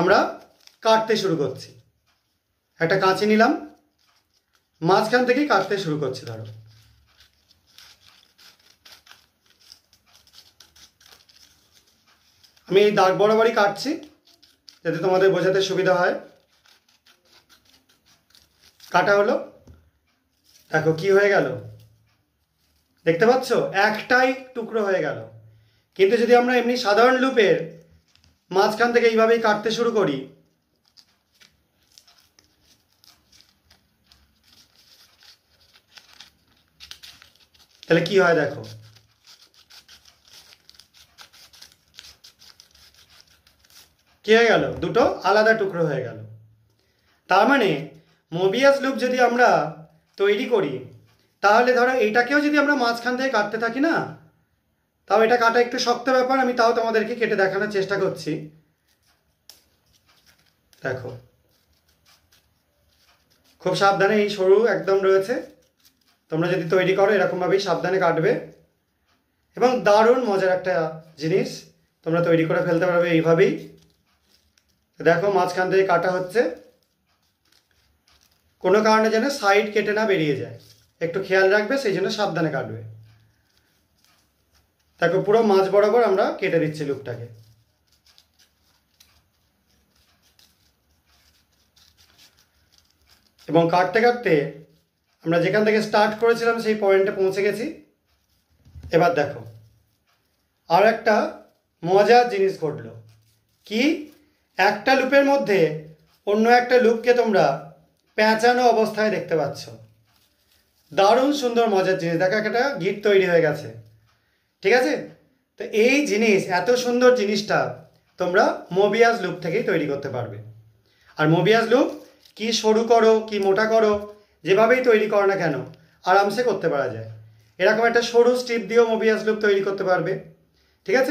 আমরা কাটতে শুরু করছি। একটা কাঁচি নিলাম, মাঝখান থেকেই কাটতে শুরু করছি। ধরো আমি এই দাগ বরাবরই কাটছি যাতে তোমাদের বোঝাতে সুবিধা হয়। কাটা হলো, দেখো কি হয়ে গেল, দেখতে পাচ্ছ একটাই টুকরো হয়ে গেল। কিন্তু যদি আমরা এমনি সাধারণ লুপের মাঝখান থেকে এইভাবেই কাটতে শুরু করি, তাহলে কি হয় দেখো, কি হয়ে গেল, দুটো আলাদা টুকরো হয়ে গেল। তার মানে মোবিয়াস লুপ যদি আমরা তৈরি করি, তাহলে ধরো এইটাকেও যদি আমরা মাঝখান থেকে কাটতে থাকি না, তাও এটা কাটা একটু শক্ত ব্যাপার। আমি তাও তোমাদেরকে কেটে দেখানোর চেষ্টা করছি। দেখো খুব সাবধানে, এই সরু একদম রয়েছে। তোমরা যদি তৈরি করো এরকমভাবেই সাবধানে কাটবে, এবং দারুণ মজার একটা জিনিস তোমরা তৈরি করে ফেলতে পারবে এইভাবেই। দেখো মাঝখান থেকে কাটা হচ্ছে, কোনো কারণে যেন সাইড কেটে না বেরিয়ে যায়, একটু খেয়াল রাখবে, সেই জন্য সাবধানে কাটবে। দেখো পুরো মাঝ বরাবর আমরা কেটে দিচ্ছি লুপটাকে। এবং কাটতে কাটতে আমরা যেখান থেকে স্টার্ট করেছিলাম সেই পয়েন্টে পৌঁছে গেছি। এবার দেখো আর একটা মজার জিনিস ঘটলো। কি, একটা লুপের মধ্যে অন্য একটা লুপকে তোমরা পেঁচানো অবস্থায় দেখতে পাচ্ছ। দারুণ সুন্দর মজার জিনিস। দেখো একটা গিট তৈরি হয়ে গেছে, ঠিক আছে? তো এই জিনিস, এত সুন্দর জিনিসটা তোমরা মোবিয়াস লুপ থেকেই তৈরি করতে পারবে। আর মোবিয়াস লুপ কি সরু করো কি মোটা করো, যেভাবেই তৈরি করো না কেন, আরামসে করতে পারা যায়। এরকম একটা সরু স্ট্রিপ দিয়েও মোবিয়াস লুপ তৈরি করতে পারবে, ঠিক আছে?